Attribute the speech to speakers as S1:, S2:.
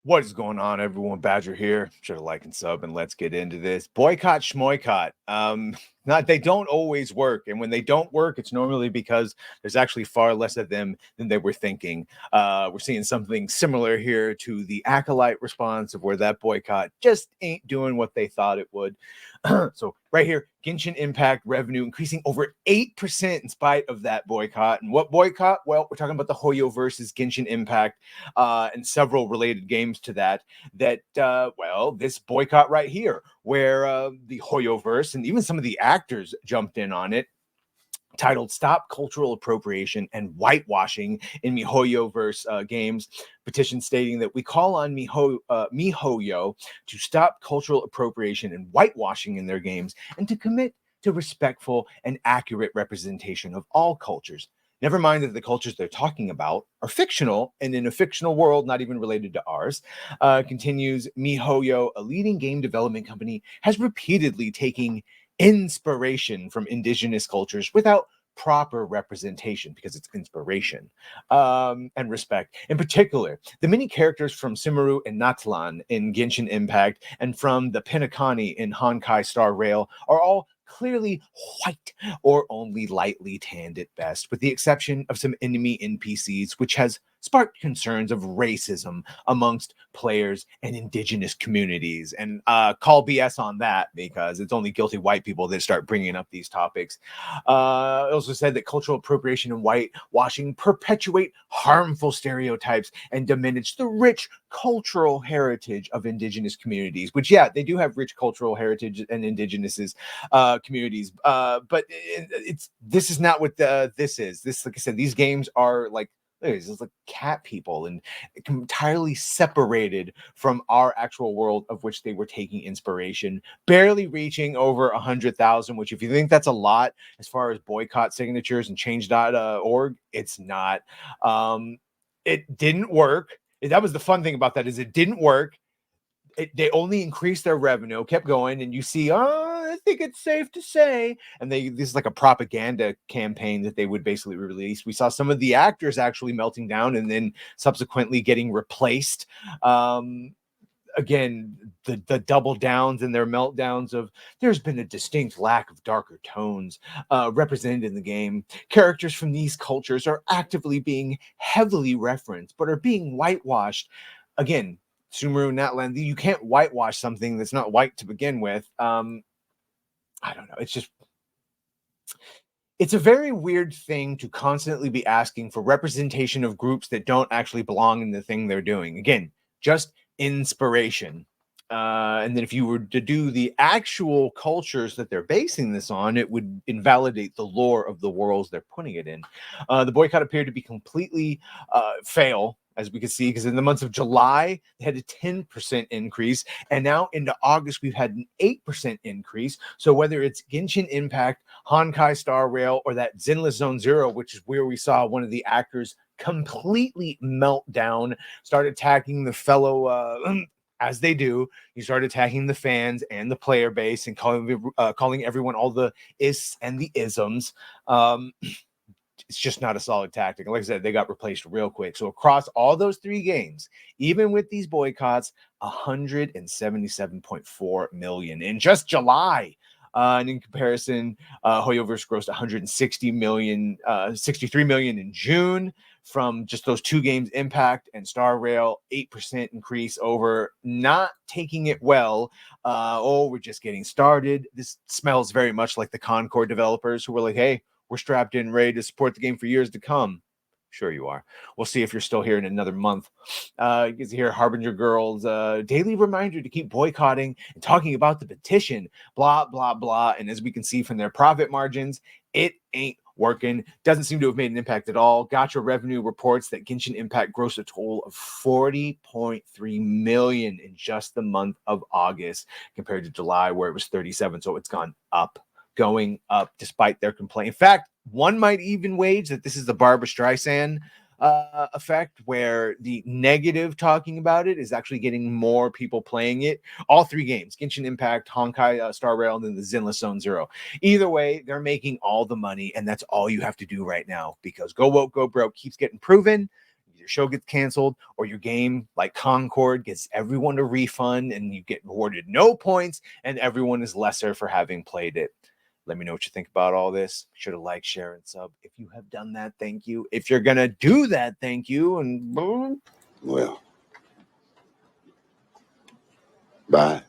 S1: What is going on, everyone? Badger here. Sure to like and sub, and let's get into this. Boycott, schmoycott. Not they don't always work, and when they don't work, it's normally because there's actually far less of them than they were thinking. We're seeing something similar here to the acolyte response of where that boycott just ain't doing what they thought it would. So right here, Genshin Impact revenue increasing over 8% in spite of that boycott. And what boycott? Well, we're talking about the MiHoYoverse's Genshin Impact and several related games to that. This boycott right here, where the MiHoYoverse and even some of the actors jumped in on it, titled "Stop Cultural Appropriation and Whitewashing in MiHoYoverse Games," petition stating that we call on MiHoYo to stop cultural appropriation and whitewashing in their games and to commit to respectful and accurate representation of all cultures. Never mind that the cultures they're talking about are fictional and in a fictional world not even related to ours. Continues MiHoYo, a leading game development company, has repeatedly taken inspiration from indigenous cultures without proper representation because it's inspiration and respect. In particular, the many characters from Simaru and Natlan in Genshin Impact and from the Pinakani in Honkai Star Rail are all clearly white or only lightly tanned at best, with the exception of some enemy NPCs, which has sparked concerns of racism amongst players and indigenous communities. And call BS on that because it's only guilty white people that start bringing up these topics. It also said that cultural appropriation and whitewashing perpetuate harmful stereotypes and diminish the rich cultural heritage of indigenous communities, which, yeah, they do have rich cultural heritage and indigenous communities. But this is not what this is. This, like I said, these games are like, it's like cat people and entirely separated from our actual world of which they were taking inspiration, barely reaching over 100,000, which if you think that's a lot as far as boycott signatures and change.org, it's not. It didn't work. That was the fun thing about that, is it didn't work. They only increased their revenue, kept going, and you see, I think it's safe to say, and this is like a propaganda campaign that they would basically release. We saw some of the actors actually melting down and then subsequently getting replaced. Again, the double downs and their meltdowns of there's been a distinct lack of darker tones represented in the game. Characters from these cultures are actively being heavily referenced, but are being whitewashed. Again, Sumeru, Natlan, you can't whitewash something that's not white to begin with. I don't know. It's a very weird thing to constantly be asking for representation of groups that don't actually belong in the thing they're doing. Again, just inspiration. And then if you were to do the actual cultures that they're basing this on, it would invalidate the lore of the worlds they're putting it in. The boycott appeared to be completely fail, as we can see, because in the months of July, they had a 10% increase. And now into August, we've had an 8% increase. So whether it's Genshin Impact, Honkai Star Rail, or that Zenless Zone Zero, which is where we saw one of the actors completely melt down, start attacking the fellow as they do, you start attacking the fans and the player base and calling everyone all the is and the isms. It's just not a solid tactic. And like I said, they got replaced real quick. So across all those three games, even with these boycotts, 177.4 million in just July. And in comparison, MiHoYoverse grossed 160 million, 63 million in June from just those two games, Impact and Star Rail. 8% increase over, not taking it well. We're just getting started. This smells very much like the Concord developers who were like, hey, we're strapped in, ready to support the game for years to come. Sure you are. We'll see if you're still here in another month. You can hear Harbinger Girls daily reminder to keep boycotting and talking about the petition, blah, blah, blah. And as we can see from their profit margins, it ain't working. Doesn't seem to have made an impact at all. Gacha revenue reports that Genshin Impact grossed a total of 40.3 million in just the month of August compared to July, where it was 37. So it's gone up. Going up despite their complaint. In fact, one might even wage that this is the Barbra Streisand effect, where the negative talking about it is actually getting more people playing it. All three games, Genshin Impact, Honkai Star Rail, and then the Zenless Zone Zero. Either way, they're making all the money, and that's all you have to do right now, because go woke, go broke keeps getting proven. your show gets canceled or your game like Concord gets everyone a refund and you get rewarded no points and everyone is lesser for having played it. Let me know what you think about all this. Be sure to like, share, and sub. If you have done that, thank you. If you're going to do that, thank you. And
S2: well, bye.